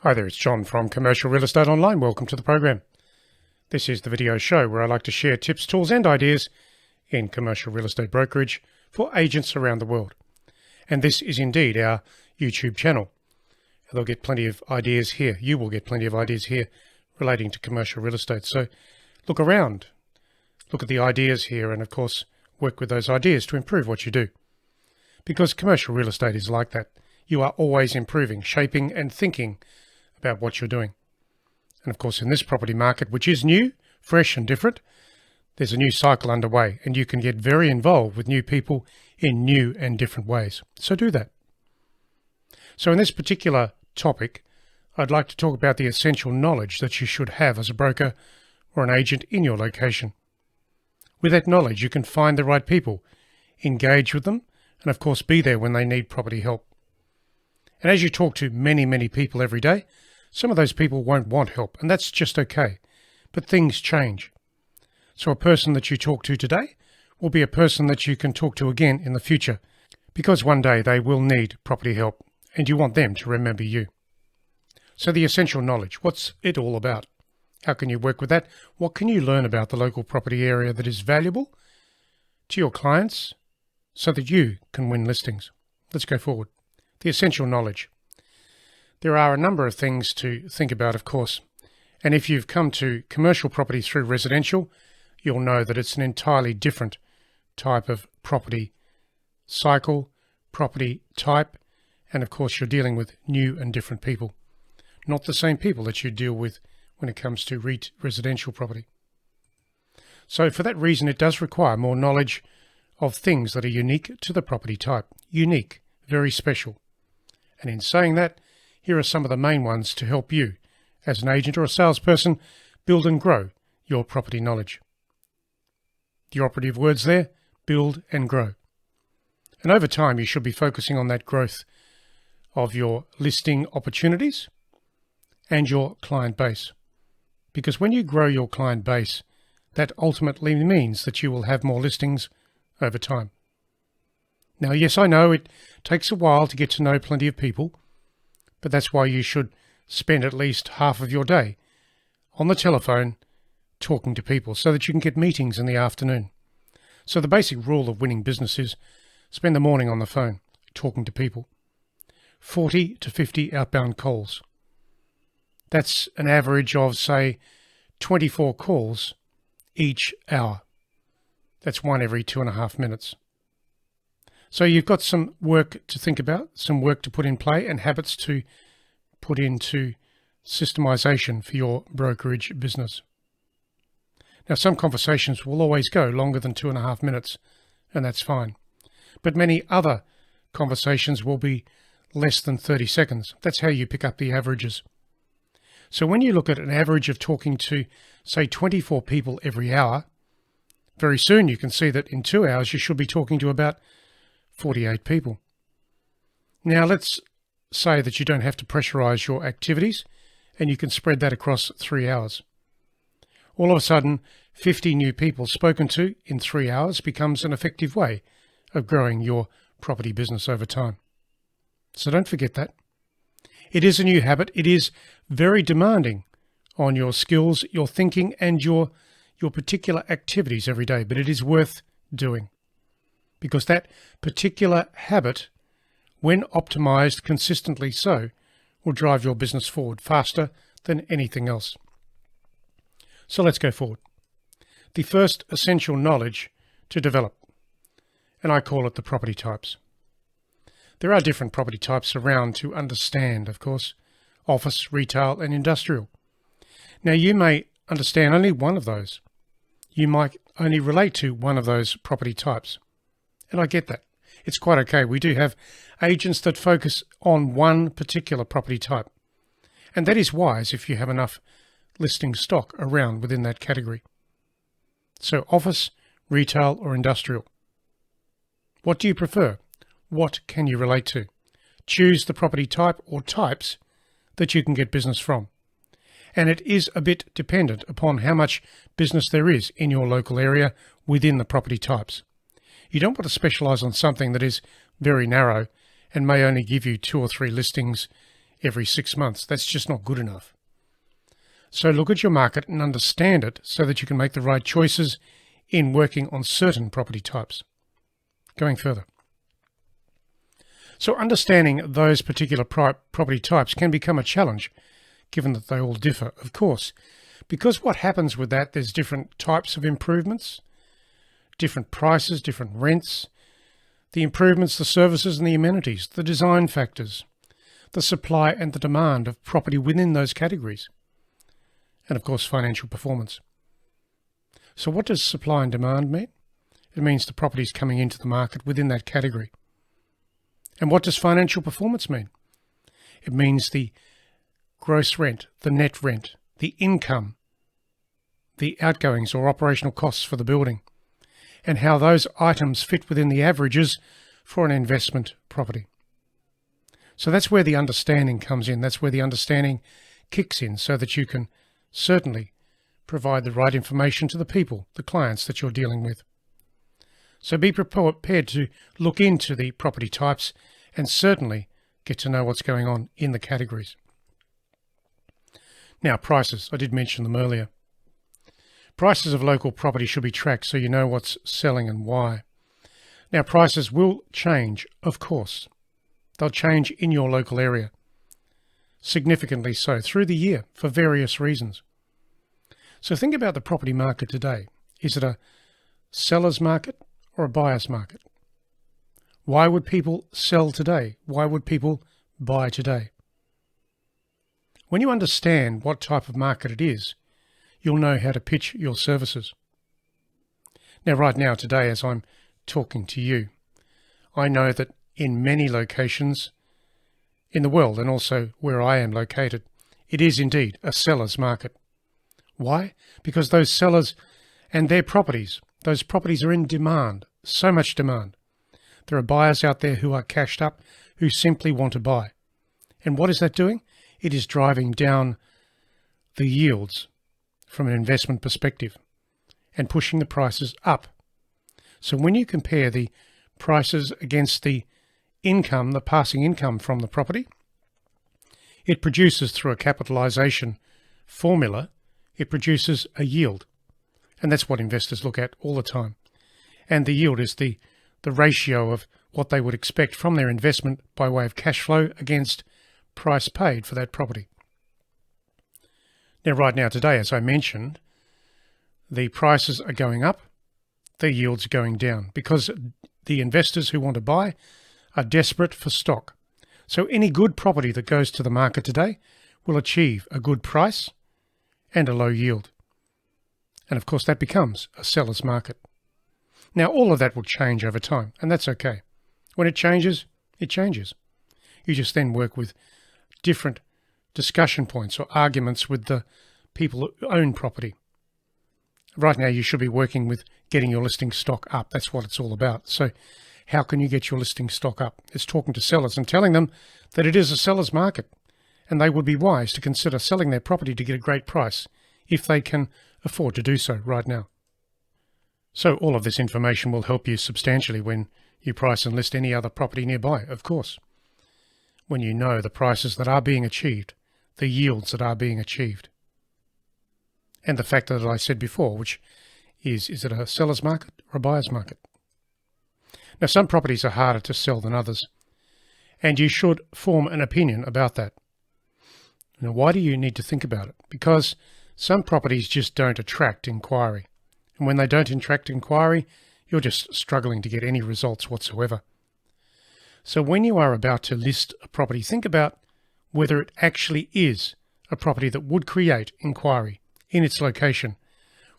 Hi there, it's John from Commercial Real Estate Online. Welcome to the program. This is the video show where I like to share tips, tools and ideas in commercial real estate brokerage for agents around the world. And this is indeed our YouTube channel. They'll get plenty of ideas here. You will get plenty of ideas here relating to commercial real estate. So look around, look at the ideas here, and of course work with those ideas to improve what you do. Because commercial real estate is like that. You are always improving, shaping and thinking about what you're doing. And of course, in this property market, which is new, fresh and different, there's a new cycle underway, and you can get very involved with new people in new and different ways. So do that. So in this particular topic, I'd like to talk about the essential knowledge that you should have as a broker or an agent in your location. With that knowledge, you can find the right people, engage with them, and of course be there when they need property help. And as you talk to many people every day, some of those people won't want help, and that's just okay. But things change. So a person that you talk to today will be a person that you can talk to again in the future, because one day they will need property help, and you want them to remember you. So the essential knowledge, what's it all about? How can you work with that? What can you learn about the local property area that is valuable to your clients so that you can win listings? Let's go forward. The essential knowledge. There are a number of things to think about, of course. And if you've come to commercial property through residential, you'll know that it's an entirely different type of property cycle, property type, and of course you're dealing with new and different people. Not the same people that you deal with when it comes to residential property. So for that reason, it does require more knowledge of things that are unique to the property type. Unique, very special. And in saying that, here are some of the main ones to help you, as an agent or a salesperson, build and grow your property knowledge. The operative words there, build and grow. And over time, you should be focusing on that growth of your listing opportunities and your client base. Because when you grow your client base, that ultimately means that you will have more listings over time. Now, yes, I know it takes a while to get to know plenty of people, but that's why you should spend at least half of your day on the telephone talking to people so that you can get meetings in the afternoon. So the basic rule of winning business is spend the morning on the phone talking to people. 40 to 50 outbound calls. That's an average of, say, 24 calls each hour. That's one every 2.5 minutes. So you've got some work to think about, some work to put in play, and habits to put into systemization for your brokerage business. Now, some conversations will always go longer than 2.5 minutes, and that's fine. But many other conversations will be less than 30 seconds. That's how you pick up the averages. So when you look at an average of talking to, say, 24 people every hour, very soon you can see that in 2 hours you should be talking to about 48 people. Now let's say that you don't have to pressurize your activities and you can spread that across 3 hours. All of a sudden, 50 new people spoken to in 3 hours becomes an effective way of growing your property business over time. So don't forget that. It is a new habit. It is very demanding on your skills, your thinking and your particular activities every day, but it is worth doing. Because that particular habit, when optimized consistently so, will drive your business forward faster than anything else. So let's go forward. The first essential knowledge to develop, and I call it the property types. There are different property types around to understand, of course, office, retail, and industrial. Now you may understand only one of those. You might only relate to one of those property types. And I get that. It's quite okay. We do have agents that focus on one particular property type. And that is wise if you have enough listing stock around within that category. So office, retail, or industrial. What do you prefer? What can you relate to? Choose the property type or types that you can get business from. And it is a bit dependent upon how much business there is in your local area within the property types. You don't want to specialize on something that is very narrow and may only give you 2 or 3 listings every 6 months. That's just not good enough. So look at your market and understand it so that you can make the right choices in working on certain property types. Going further. So understanding those particular property types can become a challenge, given that they all differ, of course. Because what happens with that, there's different types of improvements, different prices, different rents, the improvements, the services and the amenities, the design factors, the supply and the demand of property within those categories, and of course financial performance. So what does supply and demand mean? It means the properties coming into the market within that category. And what does financial performance mean? It means the gross rent, the net rent, the income, the outgoings or operational costs for the building, and how those items fit within the averages for an investment property. So that's where the understanding comes in. That's where the understanding kicks in, so that you can certainly provide the right information to the people, the clients that you're dealing with. So be prepared to look into the property types and certainly get to know what's going on in the categories. Now, prices. I did mention them earlier. Prices of local property should be tracked so you know what's selling and why. Now, prices will change, of course. They'll change in your local area, significantly so, through the year for various reasons. So think about the property market today. Is it a seller's market or a buyer's market? Why would people sell today? Why would people buy today? When you understand what type of market it is, you'll know how to pitch your services. Now, right now, today, as I'm talking to you, I know that in many locations in the world, and also where I am located, it is indeed a seller's market. Why? Because those sellers and their properties, those properties are in demand, so much demand. There are buyers out there who are cashed up, who simply want to buy. And what is that doing? It is driving down the yields from an investment perspective and pushing the prices up. So when you compare the prices against the income, the passing income from the property, it produces, through a capitalization formula, it produces a yield. And that's what investors look at all the time. And the yield is the ratio of what they would expect from their investment by way of cash flow against price paid for that property. Now, right now today, as I mentioned, the prices are going up, the yields are going down, because the investors who want to buy are desperate for stock. So any good property that goes to the market today will achieve a good price and a low yield. And of course, that becomes a seller's market. Now, all of that will change over time, and that's okay. When it changes, it changes. You just then work with different discussion points or arguments with the people who own property. Right now, you should be working with getting your listing stock up. That's what it's all about. So how can you get your listing stock up? It's talking to sellers and telling them that it is a seller's market, and they would be wise to consider selling their property to get a great price if they can afford to do so right now. So all of this information will help you substantially when you price and list any other property nearby, of course. When you know the prices that are being achieved, the yields that are being achieved. And the factor that I said before, which is it a seller's market or a buyer's market? Now, some properties are harder to sell than others, and you should form an opinion about that. Now, why do you need to think about it? Because some properties just don't attract inquiry. And when they don't attract inquiry, you're just struggling to get any results whatsoever. So when you are about to list a property, think about whether it actually is a property that would create inquiry in its location,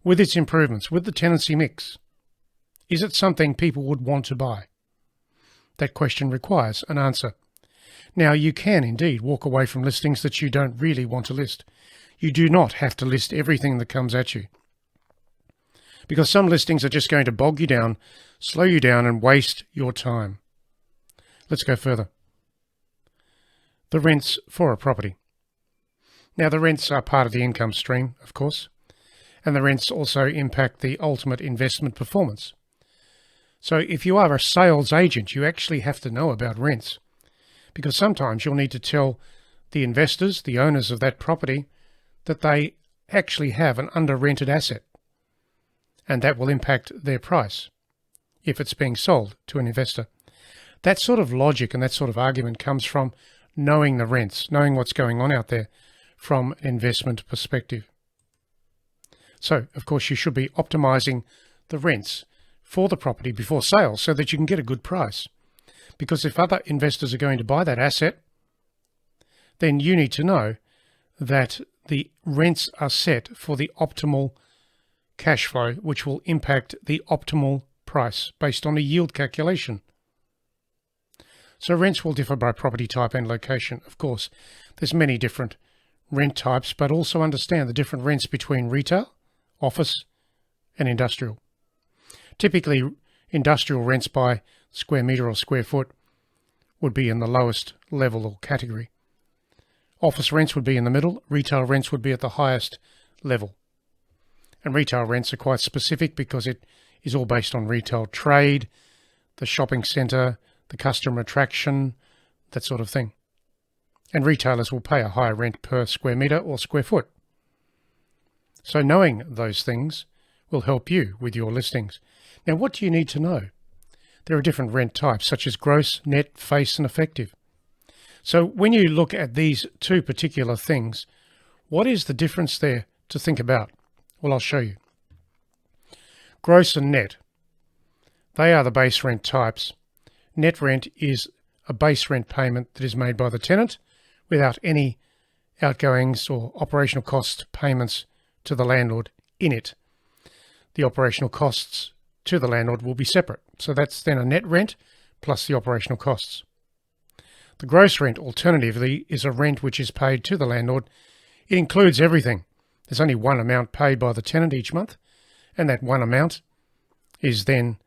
with its improvements, with the tenancy mix. Is it something people would want to buy? That question requires an answer. Now, you can indeed walk away from listings that you don't really want to list. You do not have to list everything that comes at you, because some listings are just going to bog you down, slow you down, and waste your time. Let's go further. The rents for a property. Now, the rents are part of the income stream, of course, and the rents also impact the ultimate investment performance. So if you are a sales agent, you actually have to know about rents, because sometimes you'll need to tell the investors, the owners of that property, that they actually have an under-rented asset, and that will impact their price if it's being sold to an investor. That sort of logic and that sort of argument comes from knowing the rents, knowing what's going on out there from an investment perspective. So, of course, you should be optimizing the rents for the property before sale so that you can get a good price. Because if other investors are going to buy that asset, then you need to know that the rents are set for the optimal cash flow, which will impact the optimal price based on a yield calculation. So rents will differ by property type and location. Of course, there's many different rent types, but also understand the different rents between retail, office, and industrial. Typically, industrial rents by square metre or square foot would be in the lowest level or category. Office rents would be in the middle, retail rents would be at the highest level. And retail rents are quite specific because it is all based on retail trade, the shopping centre, the customer attraction, that sort of thing. And retailers will pay a higher rent per square metre or square foot. So knowing those things will help you with your listings. Now, what do you need to know? There are different rent types, such as gross, net, face, and effective. So when you look at these two particular things, what is the difference there to think about? Well, I'll show you. Gross and net, they are the base rent types. Net rent is a base rent payment that is made by the tenant without any outgoings or operational cost payments to the landlord in it. The operational costs to the landlord will be separate. So that's then a net rent plus the operational costs. The gross rent, alternatively, is a rent which is paid to the landlord. It includes everything. There's only one amount paid by the tenant each month, and that one amount is then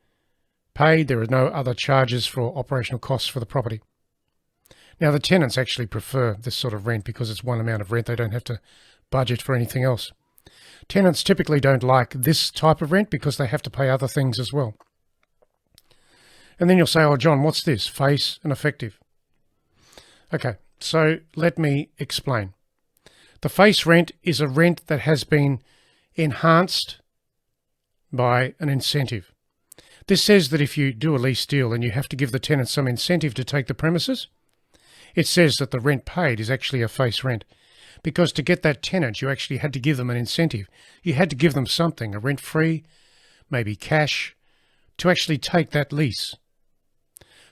paid. There are no other charges for operational costs for the property. Now, the tenants actually prefer this sort of rent because it's one amount of rent. They don't have to budget for anything else. Tenants typically don't like this type of rent because they have to pay other things as well. And then you'll say, oh, John, what's this? Face and effective. Okay, so let me explain. The face rent is a rent that has been enhanced by an incentive. This says that if you do a lease deal and you have to give the tenant some incentive to take the premises, it says that the rent paid is actually a face rent. Because to get that tenant, you actually had to give them an incentive. You had to give them something, a rent-free, maybe cash, to actually take that lease.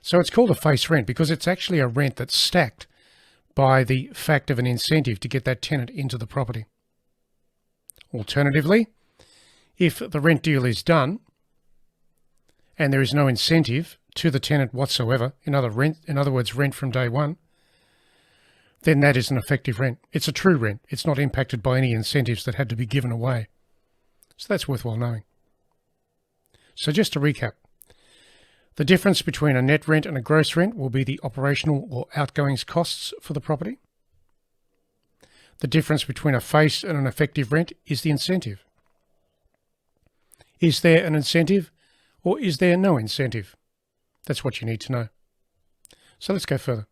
So it's called a face rent because it's actually a rent that's stacked by the fact of an incentive to get that tenant into the property. Alternatively, if the rent deal is done and there is no incentive to the tenant whatsoever, in other words, rent from day one, then that is an effective rent. It's a true rent. It's not impacted by any incentives that had to be given away. So that's worthwhile knowing. So just to recap, the difference between a net rent and a gross rent will be the operational or outgoings costs for the property. The difference between a face and an effective rent is the incentive. Is there an incentive or is there no incentive? That's what you need to know. So let's go further.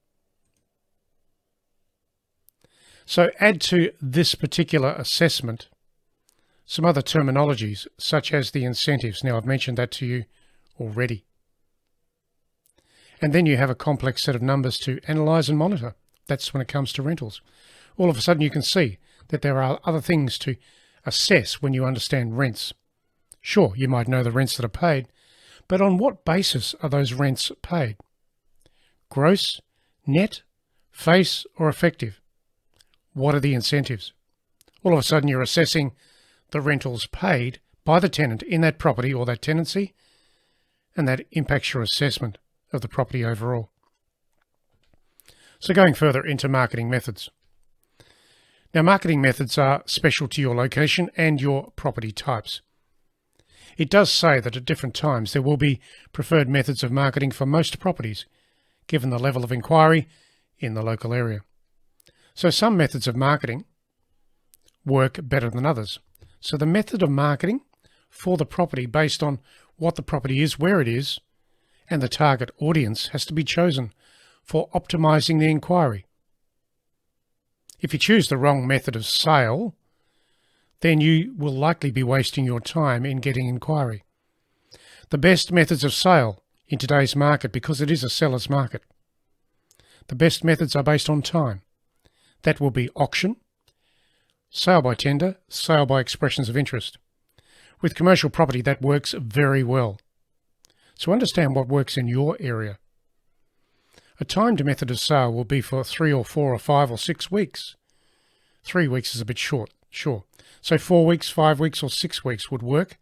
So add to this particular assessment some other terminologies, such as the incentives. Now, I've mentioned that to you already. And then you have a complex set of numbers to analyse and monitor. That's when it comes to rentals. All of a sudden you can see that there are other things to assess when you understand rents. Sure, you might know the rents that are paid, but on what basis are those rents paid? Gross, net, face, or effective? What are the incentives? All of a sudden you're assessing the rentals paid by the tenant in that property or that tenancy, and that impacts your assessment of the property overall. So going further into marketing methods. Now, marketing methods are special to your location and your property types. It does say that at different times there will be preferred methods of marketing for most properties, given the level of inquiry in the local area. So some methods of marketing work better than others. So the method of marketing for the property based on what the property is, where it is, and the target audience has to be chosen for optimizing the inquiry. If you choose the wrong method of sale, then you will likely be wasting your time in getting inquiry. The best methods of sale in today's market, because it is a seller's market, the best methods are based on time. That will be auction, sale by tender, sale by expressions of interest. With commercial property, that works very well. So understand what works in your area. A timed method of sale will be for 3 or 4 or 5 or 6 weeks. 3 weeks is a bit short, sure. So 4 weeks, 5 weeks or 6 weeks would work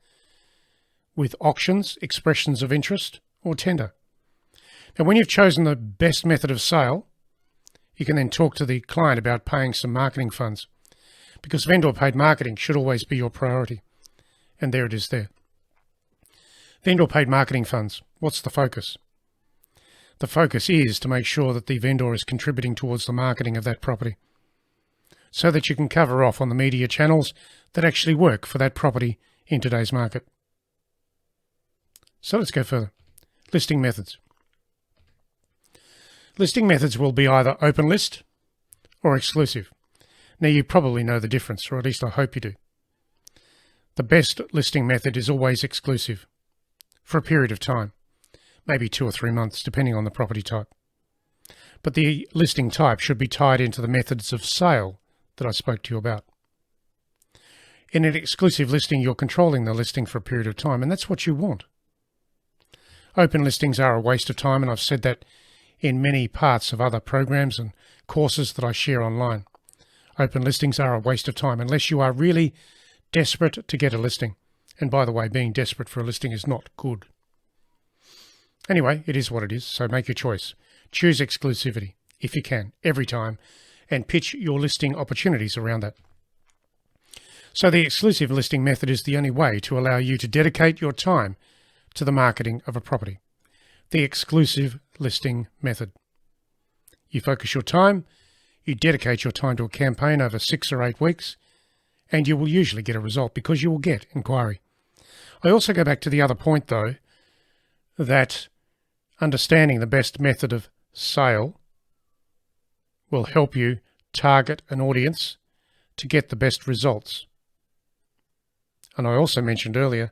with auctions, expressions of interest or tender. Now, when you've chosen the best method of sale, you can then talk to the client about paying some marketing funds, because vendor paid marketing should always be your priority. And there it is there. Vendor paid marketing funds. What's the focus? The focus is to make sure that the vendor is contributing towards the marketing of that property, so that you can cover off on the media channels that actually work for that property in today's market. So let's go further. Listing methods. Listing methods will be either open list or exclusive. Now, you probably know the difference, or at least I hope you do. The best listing method is always exclusive for a period of time, maybe 2 or 3 months, depending on the property type. But the listing type should be tied into the methods of sale that I spoke to you about. In an exclusive listing, you're controlling the listing for a period of time, and that's what you want. Open listings are a waste of time, and I've said that in many parts of other programs and courses that I share online. Open listings are a waste of time unless you are really desperate to get a listing. And by the way, being desperate for a listing is not good. Anyway, it is what it is, so make your choice. Choose exclusivity, if you can, every time, and pitch your listing opportunities around that. So the exclusive listing method is the only way to allow you to dedicate your time to the marketing of a property. The exclusive listing method. You focus your time, you dedicate your time to a campaign over 6 or 8 weeks, and you will usually get a result because you will get inquiry. I also go back to the other point, though, that understanding the best method of sale will help you target an audience to get the best results. And I also mentioned earlier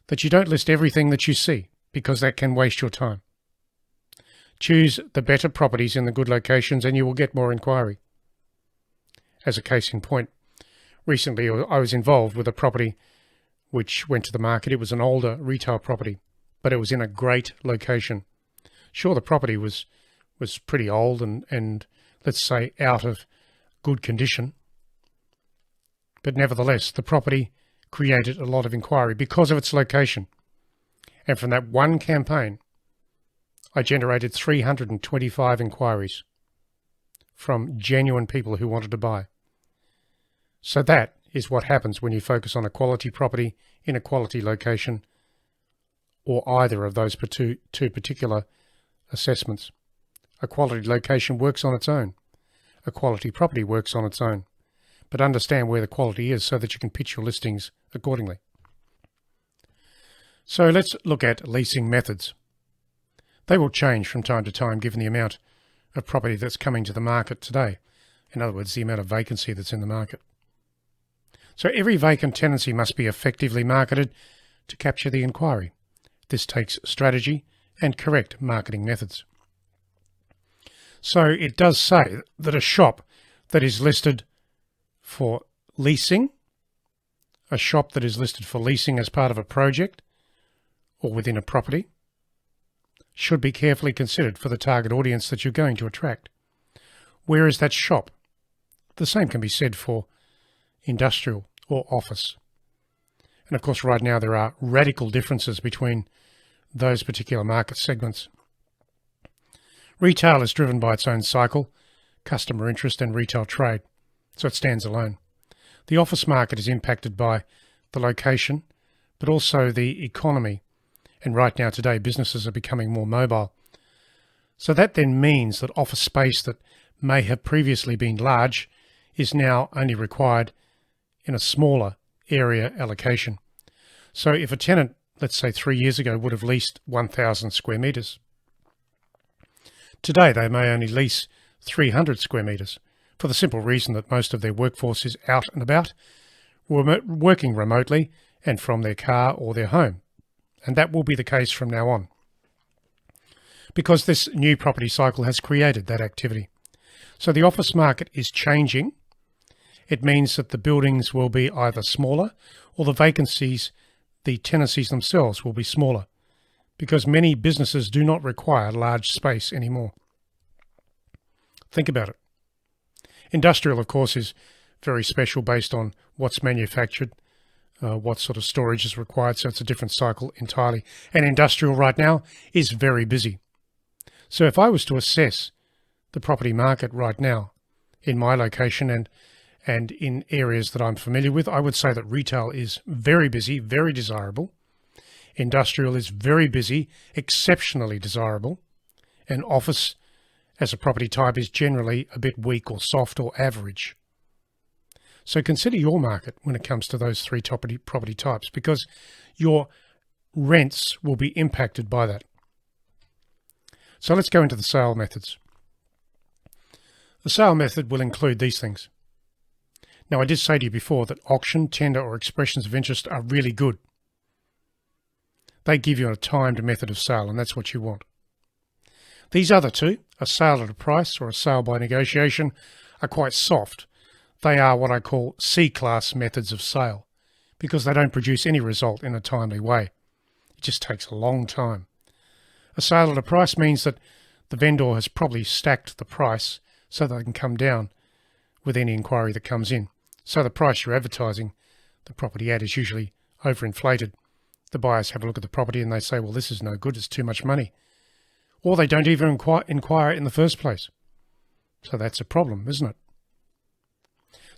that you don't list everything that you see, because that can waste your time. Choose the better properties in the good locations and you will get more inquiry. As a case in point, recently I was involved with a property which went to the market. It was an older retail property, but it was in a great location. Sure, the property was pretty old and let's say out of good condition, but nevertheless the property created a lot of inquiry because of its location. And from that one campaign, I generated 325 inquiries from genuine people who wanted to buy. So that is what happens when you focus on a quality property in a quality location, or either of those two particular assessments. A quality location works on its own. A quality property works on its own. But understand where the quality is so that you can pitch your listings accordingly. So let's look at leasing methods. They will change from time to time given the amount of property that's coming to the market today. In other words, the amount of vacancy that's in the market. So every vacant tenancy must be effectively marketed to capture the inquiry. This takes strategy and correct marketing methods. So it does say that a shop that is listed for leasing, a shop that is listed for leasing as part of a project or within a property, should be carefully considered for the target audience that you're going to attract. Where is that shop? The same can be said for industrial or office. And of course, right now there are radical differences between those particular market segments. Retail is driven by its own cycle, customer interest and retail trade, so it stands alone. The office market is impacted by the location, but also the economy. And right now today, businesses are becoming more mobile. So that then means that office space that may have previously been large is now only required in a smaller area allocation. So if a tenant, let's say 3 years ago, would have leased 1,000 square metres, today they may only lease 300 square metres, for the simple reason that most of their workforce is out and about, working remotely and from their car or their home. And that will be the case from now on, because this new property cycle has created that activity. So the office market is changing. It means that the buildings will be either smaller or the vacancies, the tenancies themselves will be smaller, because many businesses do not require large space anymore. Think about it. Industrial, of course, is very special based on what's manufactured, what sort of storage is required, so it's a different cycle entirely. And industrial right now is very busy. So if I was to assess the property market right now in my location and in areas that I'm familiar with, I would say that retail is very busy, very desirable. Industrial is very busy, exceptionally desirable. And office as a property type is generally a bit weak or soft or average. So consider your market when it comes to those three property types, because your rents will be impacted by that. So let's go into the sale methods. The sale method will include these things. Now, I did say to you before that auction, tender, or expressions of interest are really good. They give you a timed method of sale, and that's what you want. These other two, a sale at a price or a sale by negotiation, are quite soft. They are what I call C-class methods of sale, because they don't produce any result in a timely way. It just takes a long time. A sale at a price means that the vendor has probably stacked the price so that they can come down with any inquiry that comes in. So the price you're advertising the property at is usually overinflated. The buyers have a look at the property and they say, well, this is no good, it's too much money. Or they don't even inquire in the first place. So that's a problem, isn't it?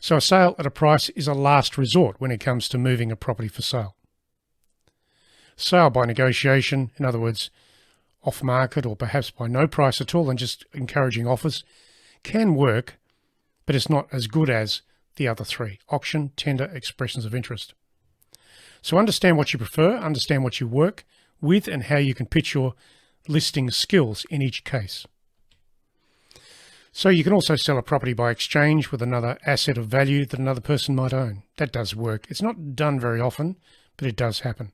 So a sale at a price is a last resort when it comes to moving a property for sale. Sale by negotiation, in other words, off market or perhaps by no price at all and just encouraging offers, can work, but it's not as good as the other three: auction, tender, expressions of interest. So understand what you prefer, understand what you work with, and how you can pitch your listing skills in each case. So you can also sell a property by exchange with another asset of value that another person might own. That does work. It's not done very often, but it does happen.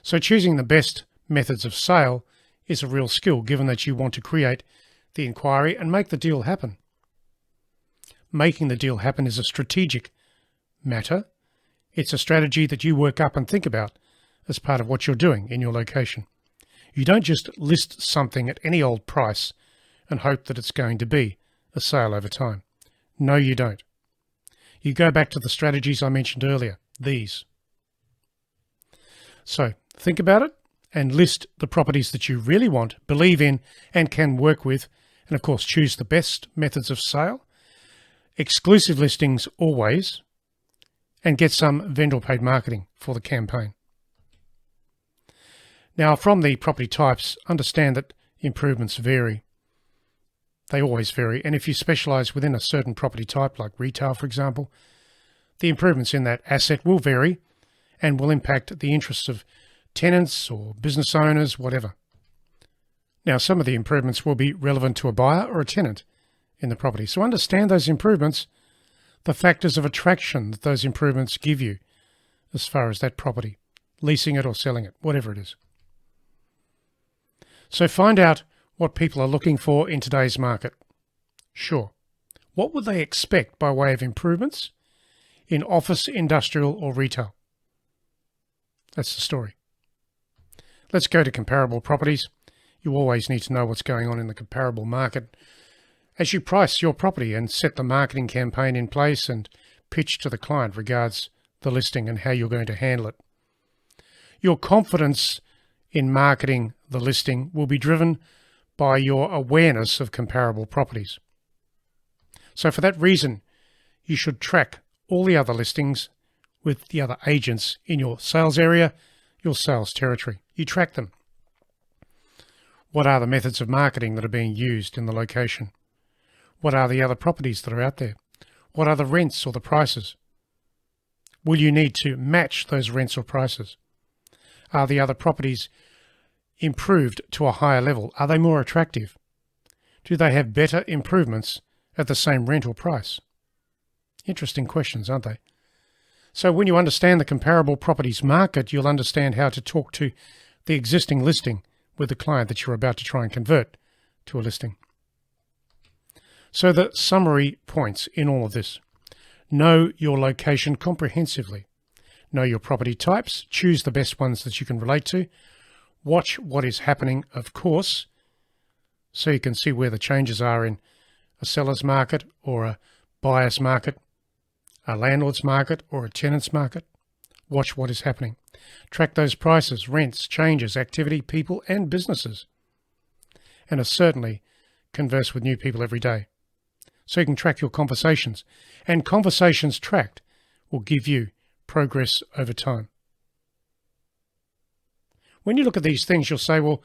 So choosing the best methods of sale is a real skill, given that you want to create the inquiry and make the deal happen. Making the deal happen is a strategic matter. It's a strategy that you work up and think about as part of what you're doing in your location. You don't just list something at any old price and hope that it's going to be a sale over time. No, you don't. You go back to the strategies I mentioned earlier, these. So think about it and list the properties that you really want, believe in, and can work with, and of course choose the best methods of sale, exclusive listings always, and get some vendor paid marketing for the campaign. Now, from the property types, understand that improvements vary. They always vary, and if you specialise within a certain property type, like retail for example, the improvements in that asset will vary and will impact the interests of tenants or business owners, whatever. Now, some of the improvements will be relevant to a buyer or a tenant in the property. So understand those improvements, the factors of attraction that those improvements give you as far as that property, leasing it or selling it, whatever it is. So find out what people are looking for in today's market. Sure. What would they expect by way of improvements in office, industrial, or retail? That's the story. Let's go to comparable properties. You always need to know what's going on in the comparable market as you price your property and set the marketing campaign in place and pitch to the client regards the listing and how you're going to handle it. Your confidence in marketing the listing will be driven by your awareness of comparable properties. So for that reason, you should track all the other listings with the other agents in your sales area, your sales territory. You track them. What are the methods of marketing that are being used in the location? What are the other properties that are out there? What are the rents or the prices? Will you need to match those rents or prices? Are the other properties improved to a higher level? Are they more attractive? Do they have better improvements at the same rent or price? Interesting questions, aren't they? So when you understand the comparable properties market, you'll understand how to talk to the existing listing with the client that you're about to try and convert to a listing. So the summary points in all of this: know your location comprehensively. Know your property types. Choose the best ones that you can relate to. Watch what is happening, of course, so you can see where the changes are in a seller's market or a buyer's market, a landlord's market or a tenant's market. Watch what is happening. Track those prices, rents, changes, activity, people and businesses. And certainly converse with new people every day, so you can track your conversations. And conversations tracked will give you progress over time. When you look at these things, you'll say, well,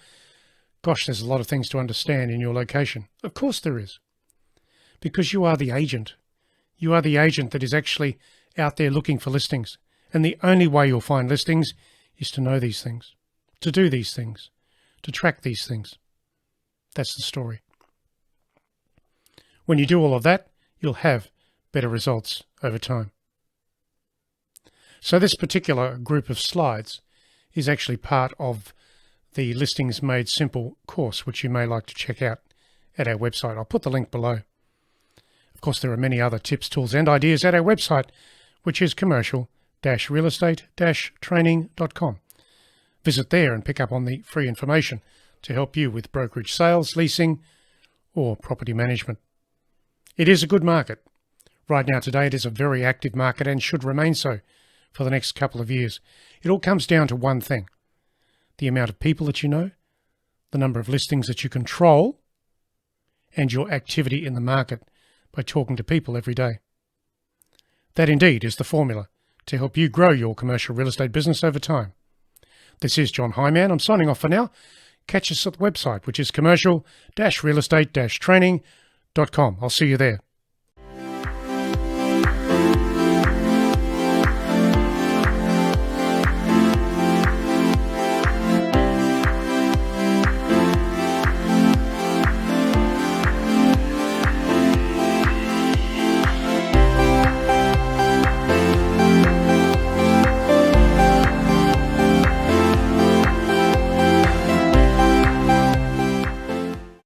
gosh, there's a lot of things to understand in your location. Of course there is, because you are the agent. You are the agent that is actually out there looking for listings. And the only way you'll find listings is to know these things, to do these things, to track these things. That's the story. When you do all of that, you'll have better results over time. So this particular group of slides is actually part of the Listings Made Simple course, which you may like to check out at our website. I'll put the link below. Of course, there are many other tips, tools and ideas at our website, which is commercial-realestate-training.com. Visit there and pick up on the free information to help you with brokerage sales, leasing, or property management. It is a good market. Right now today it is a very active market and should remain so for the next couple of years. It all comes down to one thing: the amount of people that you know, the number of listings that you control, and your activity in the market by talking to people every day. That indeed is the formula to help you grow your commercial real estate business over time. This is John Hyman. I'm signing off for now. Catch us at the website, which is commercial-realestate-training.com. I'll see you there.